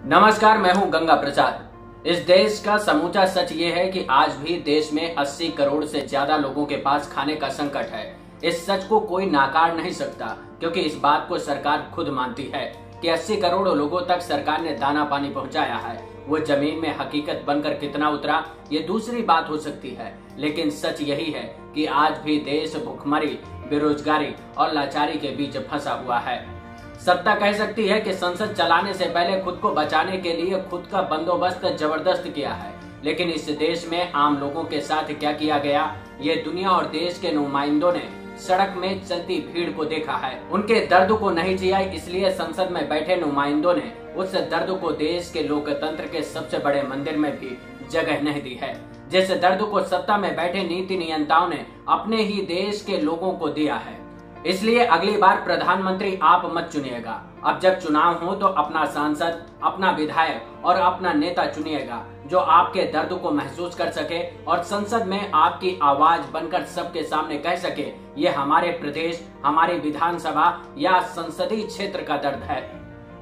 नमस्कार, मैं हूं गंगा प्रसाद। इस देश का समूचा सच ये है कि आज भी देश में 80 करोड़ से ज्यादा लोगों के पास खाने का संकट है। इस सच को कोई नाकार नहीं सकता, क्योंकि इस बात को सरकार खुद मानती है कि 80 करोड़ लोगों तक सरकार ने दाना पानी पहुंचाया है। वो जमीन में हकीकत बनकर कितना उतरा, ये दूसरी बात हो सकती है, लेकिन सच यही है कि आज भी देश भुखमरी, बेरोजगारी और लाचारी के बीच फंसा हुआ है। सत्ता कह सकती है कि संसद चलाने से पहले खुद को बचाने के लिए खुद का बंदोबस्त जबरदस्त किया है, लेकिन इस देश में आम लोगों के साथ क्या किया गया, ये दुनिया और देश के नुमाइंदों ने सड़क में चलती भीड़ को देखा है। उनके दर्द को नहीं जिया, इसलिए संसद में बैठे नुमाइंदों ने उस दर्द को देश के लोकतंत्र के सबसे बड़े मंदिर में भी जगह नहीं दी है। जिस दर्द को सत्ता में बैठे नीति नियंताओं ने अपने ही देश के लोगों को दिया है। इसलिए अगली बार प्रधानमंत्री आप मत चुनिएगा। अब जब चुनाव हो तो अपना सांसद, अपना विधायक और अपना नेता चुनिएगा, जो आपके दर्द को महसूस कर सके और संसद में आपकी आवाज बनकर सबके सामने कह सके, ये हमारे प्रदेश, हमारी विधानसभा या संसदीय क्षेत्र का दर्द है।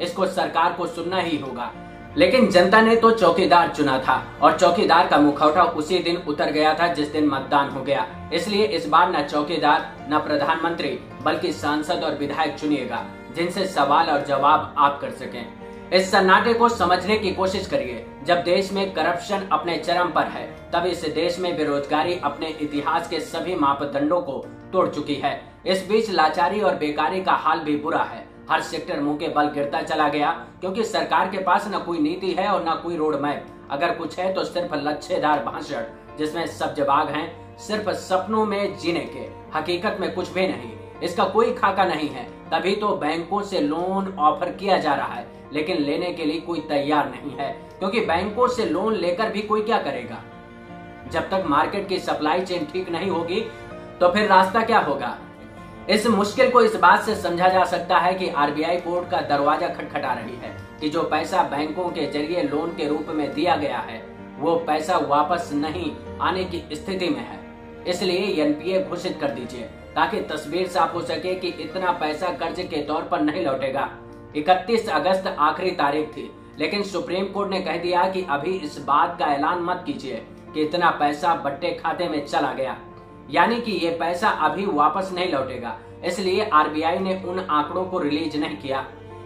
इसको सरकार को सुनना ही होगा। लेकिन जनता ने तो चौकीदार चुना था और चौकीदार का मुखौटा उसी दिन उतर गया था जिस दिन मतदान हो गया। इसलिए इस बार न चौकीदार न प्रधानमंत्री बल्कि सांसद और विधायक चुनिएगा, जिनसे सवाल और जवाब आप कर सकें। इस सन्नाटे को समझने की कोशिश करिए। जब देश में करप्शन अपने चरम पर है, तब इस देश में बेरोजगारी अपने इतिहास के सभी मापदंडों को तोड़ चुकी है। इस बीच लाचारी और बेकारी का हाल भी बुरा है। हर सेक्टर मुंह के बल गिरता चला गया, क्योंकि सरकार के पास न कोई नीति है और न कोई रोड मैप। अगर कुछ है तो सिर्फ लच्छेदार भाषण, जिसमें सब जवाब हैं, सिर्फ सपनों में जीने के, हकीकत में कुछ भी नहीं। इसका कोई खाका नहीं है। तभी तो बैंकों से लोन ऑफर किया जा रहा है, लेकिन लेने के लिए कोई तैयार नहीं है, क्योंकि बैंकों से लोन लेकर भी कोई क्या करेगा। जब तक मार्केट की सप्लाई चेन ठीक नहीं होगी तो फिर रास्ता क्या होगा। इस मुश्किल को इस बात से समझा जा सकता है कि आरबीआई कोर्ट का दरवाजा खटखटा रही है कि जो पैसा बैंकों के जरिए लोन के रूप में दिया गया है, वो पैसा वापस नहीं आने की स्थिति में है। इसलिए एनपीए घोषित कर दीजिए, ताकि तस्वीर साफ हो सके कि इतना पैसा कर्ज के तौर पर नहीं लौटेगा। 31 अगस्त आखिरी तारीख थी, लेकिन सुप्रीम कोर्ट ने कह दिया कि अभी इस बात का ऐलान मत कीजिए कि इतना पैसा बट्टे खाते में चला गया, यानी कि ये पैसा अभी वापस नहीं लौटेगा। इसलिए आरबीआई ने उन आंकड़ों को रिलीज नहीं किया।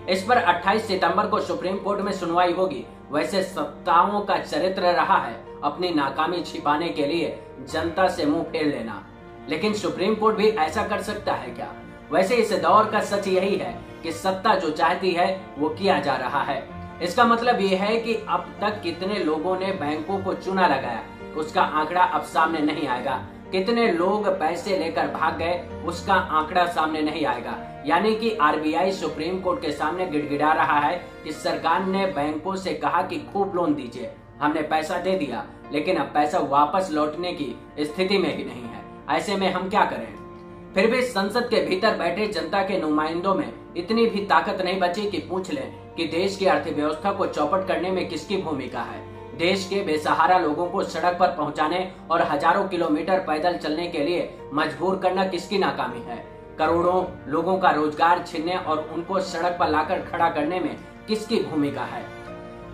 इस पर 28 सितंबर को सुप्रीम कोर्ट में सुनवाई होगी। वैसे सत्ताओं का चरित्र रहा है अपनी नाकामी छिपाने के लिए जनता से मुंह फेर लेना, लेकिन सुप्रीम कोर्ट भी ऐसा कर सकता है क्या। वैसे इस दौर का सच यही है कि सत्ता जो चाहती है वो किया जा रहा है। इसका मतलब ये है कि अब तक कितने लोगों ने बैंकों को चूना लगाया, उसका आंकड़ा अब सामने नहीं आएगा। कितने लोग पैसे लेकर भाग गए, उसका आंकड़ा सामने नहीं आएगा। यानी कि आरबीआई सुप्रीम कोर्ट के सामने गिड़गिड़ा रहा है कि सरकार ने बैंकों से कहा कि खूब लोन दीजिए, हमने पैसा दे दिया, लेकिन अब पैसा वापस लौटने की स्थिति में ही नहीं है। ऐसे में हम क्या करें। फिर भी संसद के भीतर बैठे जनता के नुमाइंदों में इतनी भी ताकत नहीं बची कि पूछ लें कि देश की अर्थव्यवस्था को चौपट करने में किसकी भूमिका है। देश के बेसहारा लोगों को सड़क पर पहुंचाने और हजारों किलोमीटर पैदल चलने के लिए मजबूर करना किसकी नाकामी है। करोड़ों लोगों का रोजगार छीनने और उनको सड़क पर लाकर खड़ा करने में किसकी भूमिका है।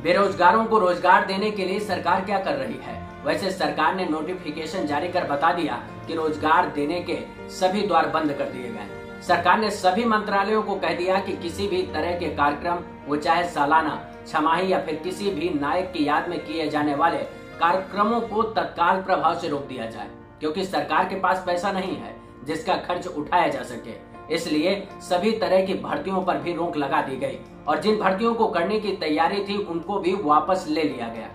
बेरोजगारों को रोजगार देने के लिए सरकार क्या कर रही है। वैसे सरकार ने नोटिफिकेशन जारी कर बता दिया कि रोजगार देने के सभी द्वार बंद कर दिए गए। सरकार ने सभी मंत्रालयों को कह दिया कि किसी भी तरह के कार्यक्रम, वो चाहे सालाना, छमाही या फिर किसी भी नायक की याद में किए जाने वाले कार्यक्रमों को तत्काल प्रभाव से रोक दिया जाए, क्योंकि सरकार के पास पैसा नहीं है जिसका खर्च उठाया जा सके। इसलिए सभी तरह की भर्तियों पर भी रोक लगा दी गई और जिन भर्तियों को करने की तैयारी थी उनको भी वापस ले लिया गया।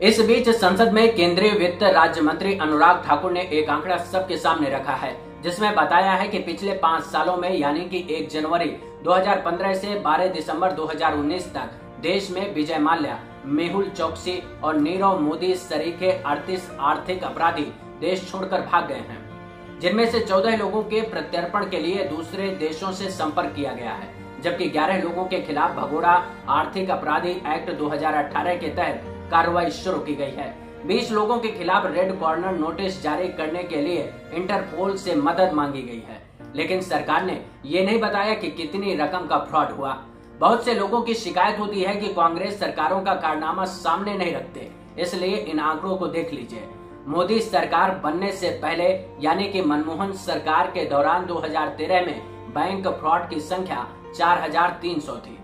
इस बीच संसद में केंद्रीय वित्त राज्य मंत्री अनुराग ठाकुर ने एक आंकड़ा सबके सामने रखा है, जिसमें बताया है कि पिछले 5 सालों में, यानी कि 1 जनवरी 2015 से 12 दिसंबर 2019 तक देश में विजय माल्या, मेहुल चोकसी और नीरव मोदी सरीखे 38 आर्थिक अपराधी देश छोड़कर भाग गए हैं, जिनमें से 14 लोगों के प्रत्यर्पण के लिए दूसरे देशों से संपर्क किया गया है, जबकि 11 लोगों के खिलाफ भगोड़ा आर्थिक अपराधी एक्ट 2018 के तहत कार्रवाई शुरू की गई है। 20 लोगों के खिलाफ रेड कॉर्नर नोटिस जारी करने के लिए इंटरपोल से मदद मांगी गई है, लेकिन सरकार ने ये नहीं बताया कि कितनी रकम का फ्रॉड हुआ। बहुत से लोगों की शिकायत होती है कि कांग्रेस सरकारों का कारनामा सामने नहीं रखते, इसलिए इन आंकड़ों को देख लीजिए। मोदी सरकार बनने से पहले यानी कि मनमोहन सरकार के दौरान 2013 में बैंक फ्रॉड की संख्या 4300 थी,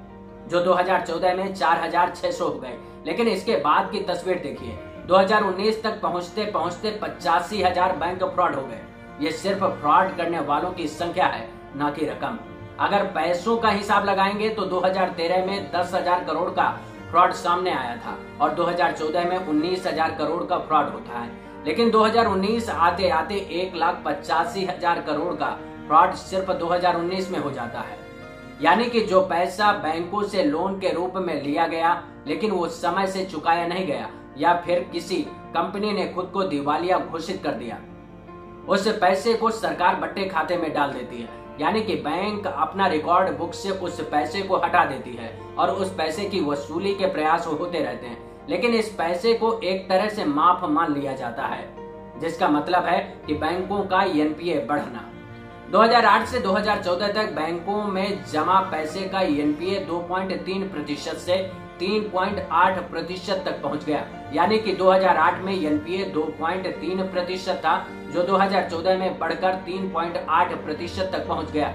जो 2014 में 4600 हो गए। लेकिन इसके बाद की तस्वीर देखिए, 2019 तक पहुंचते पहुंचते 85,000 बैंक फ्रॉड हो गए। ये सिर्फ फ्रॉड करने वालों की संख्या है, न कि रकम। अगर पैसों का हिसाब लगाएंगे तो 2013 में 10,000 करोड़ का फ्रॉड सामने आया था और 2014 में 19,000 करोड़ का फ्रॉड होता है। लेकिन 2019 आते आते 1,85,000 करोड़ का फ्रॉड सिर्फ 2019 में हो जाता है। यानी कि जो पैसा बैंकों से लोन के रूप में लिया गया लेकिन वो समय से चुकाया नहीं गया, या फिर किसी कंपनी ने खुद को दिवालिया घोषित कर दिया, उस पैसे को सरकार बट्टे खाते में डाल देती है। यानी कि बैंक अपना रिकॉर्ड बुक से उस पैसे को हटा देती है और उस पैसे की वसूली के प्रयास होते रहते हैं। लेकिन इस पैसे को एक तरह से माफ मान लिया जाता है, जिसका मतलब है कि बैंकों का एनपीए बढ़ना। 2008 से 2014 तक बैंकों में जमा पैसे का एनपीए 2.3% से 3.8% तक पहुंच गया। यानी कि 2008 में एनपीए 2.3% था, जो 2014 में बढ़कर 3.8% तक पहुंच गया।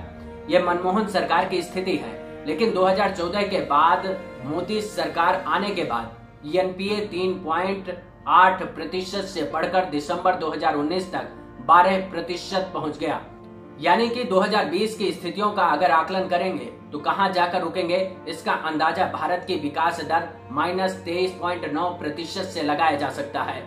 यह मनमोहन सरकार की स्थिति है। लेकिन 2014 के बाद मोदी सरकार आने के बाद एनपीए 3.8% से बढ़कर दिसंबर 2019 तक 12% पहुंच गया। यानी कि 2020 की स्थितियों का अगर आकलन करेंगे तो कहां जाकर रुकेंगे, इसका अंदाजा भारत की विकास दर -23.9% से लगाया जा सकता है।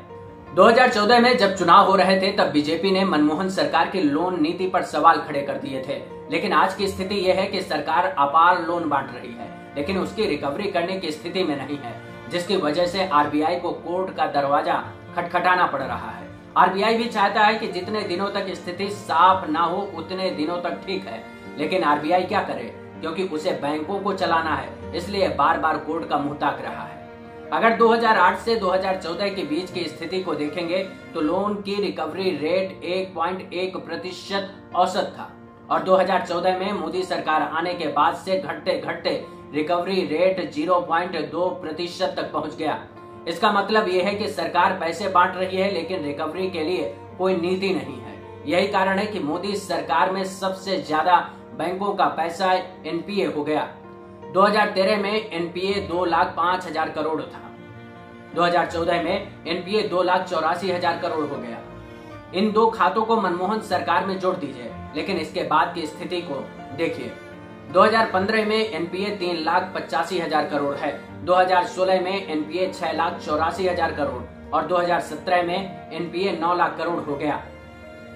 2014 में जब चुनाव हो रहे थे तब बीजेपी ने मनमोहन सरकार की लोन नीति पर सवाल खड़े कर दिए थे। लेकिन आज की स्थिति यह है कि सरकार अपार लोन बांट रही है, लेकिन उसकी रिकवरी करने की स्थिति में नहीं है, जिसकी वजह से आरबीआई को कोर्ट का दरवाजा खटखटाना पड़ रहा है। आरबीआई भी चाहता है कि जितने दिनों तक स्थिति साफ ना हो उतने दिनों तक ठीक है, लेकिन आरबीआई क्या करे, क्योंकि उसे बैंकों को चलाना है, इसलिए बार बार कोर्ट का मुंह ताक रहा है। अगर 2008 से 2014 के बीच की स्थिति को देखेंगे तो लोन की रिकवरी रेट 1.1% औसत था और 2014 में मोदी सरकार आने के बाद से घटते घटते रिकवरी रेट 0.2% तक पहुंच गया। इसका मतलब यह है कि सरकार पैसे बांट रही है, लेकिन रिकवरी के लिए कोई नीति नहीं है। यही कारण है कि मोदी सरकार में सबसे ज्यादा बैंकों का पैसा एनपीए हो गया। 2013 में एनपीए 2,05,000 करोड़ था, 2014 में एनपीए 2,84,000 करोड़ हो गया। इन दो खातों को मनमोहन सरकार में जोड़ दीजिए, लेकिन इसके बाद की स्थिति को देखिए। 2015 में एनपीए 3,85,000 करोड़ है, 2016 में एनपीए 6,84,000 करोड़ और 2017 में एनपीए 9 लाख करोड़ हो गया।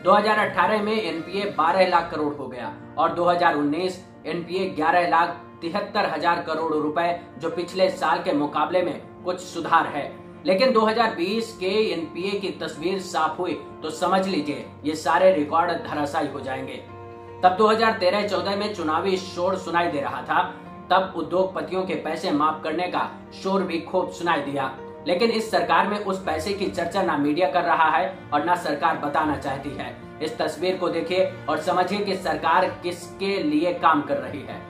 2018 में एनपीए 12 लाख करोड़ हो गया और 2019 एनपीए 11,73,000 करोड़ रुपए, जो पिछले साल के मुकाबले में कुछ सुधार है। लेकिन 2020 के एनपीए की तस्वीर साफ हुई तो समझ लीजिए ये सारे रिकॉर्ड धराशायी हो जाएंगे। तब 2013-14 में चुनावी शोर सुनाई दे रहा था, तब उद्योगपतियों के पैसे माफ करने का शोर भी खूब सुनाई दिया। लेकिन इस सरकार में उस पैसे की चर्चा ना मीडिया कर रहा है और ना सरकार बताना चाहती है। इस तस्वीर को देखिए और समझिए कि सरकार किसके लिए काम कर रही है।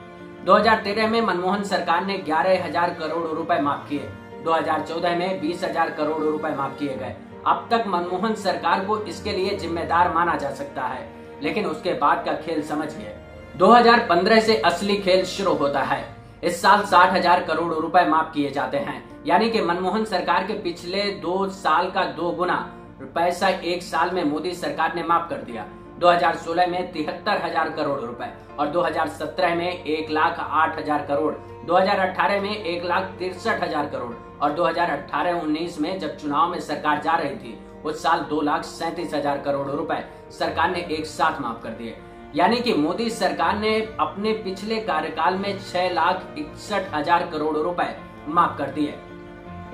2013 में मनमोहन सरकार ने 11,000 करोड़ रुपए माफ किए, 2014 में 20,000 करोड़ रुपए माफ किए गए। अब तक मनमोहन सरकार को इसके लिए जिम्मेदार माना जा सकता है, लेकिन उसके बाद का खेल समझिए। 2015 से असली खेल शुरू होता है। इस साल 60,000 करोड़ रुपए माफ किए जाते हैं, यानी कि मनमोहन सरकार के पिछले 2 साल का 2 गुना पैसा एक साल में मोदी सरकार ने माफ कर दिया। 2016 में 73,000 करोड़ रुपए और 2017 में 1,08,000 करोड़, 2018 में 1,63,000 करोड़ और 2018-19 में जब चुनाव में सरकार जा रही थी उस साल 2,37,000 करोड़ रुपए सरकार ने एक साथ माफ कर दिए। यानी कि मोदी सरकार ने अपने पिछले कार्यकाल में 6,61,000 करोड़ रुपए माफ कर दिए।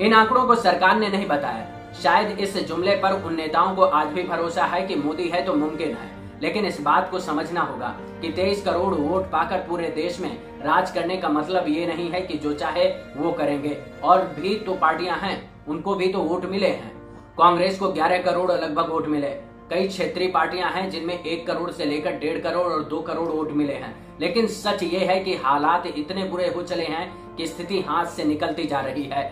इन आंकड़ों को सरकार ने नहीं बताया। शायद इस जुमले पर उन नेताओं को आज भी भरोसा है कि मोदी है तो मुमकिन है, लेकिन इस बात को समझना होगा कि 23 करोड़ वोट पाकर पूरे देश में राज करने का मतलब ये नहीं है कि जो चाहे वो करेंगे। और भी तो पार्टियां हैं, उनको भी तो वोट मिले हैं। कांग्रेस को 11 करोड़ लगभग वोट मिले, कई क्षेत्रीय पार्टियां हैं जिनमें 1 करोड़ से लेकर 1.5 करोड़ और 2 करोड़ वोट मिले हैं, लेकिन सच ये है कि हालात इतने बुरे हो चले हैं कि स्थिति हाथ से निकलती जा रही है।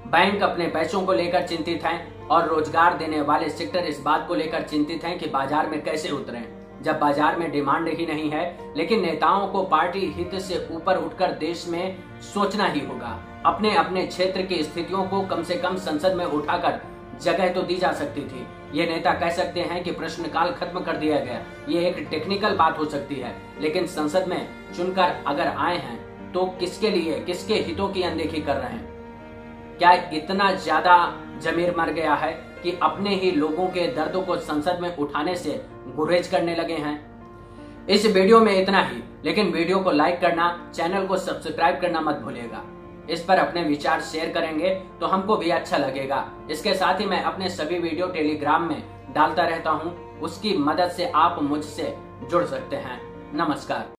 बैंक अपने पैसों को लेकर चिंतित हैं और रोजगार देने वाले सेक्टर इस बात को लेकर चिंतित हैं कि बाजार में कैसे उतरें, जब बाजार में डिमांड ही नहीं है। लेकिन नेताओं को पार्टी हित से ऊपर उठकर देश में सोचना ही होगा। अपने अपने क्षेत्र की स्थितियों को कम से कम संसद में उठाकर जगह तो दी जा सकती थी। ये नेता कह सकते हैं कि प्रश्नकाल खत्म कर दिया गया, ये एक टेक्निकल बात हो सकती है, लेकिन संसद में चुनकर अगर आए हैं तो किसके लिए, किसके हितों की अनदेखी कर रहे हैं? क्या इतना ज्यादा जमीर मर गया है कि अपने ही लोगों के दर्दों को संसद में उठाने से गुरेज करने लगे हैं? इस वीडियो में इतना ही, लेकिन वीडियो को लाइक करना, चैनल को सब्सक्राइब करना मत भूलिएगा। इस पर अपने विचार शेयर करेंगे तो हमको भी अच्छा लगेगा। इसके साथ ही मैं अपने सभी वीडियो टेलीग्राम में डालता रहता हूं, उसकी मदद से आप मुझसे जुड़ सकते हैं। नमस्कार।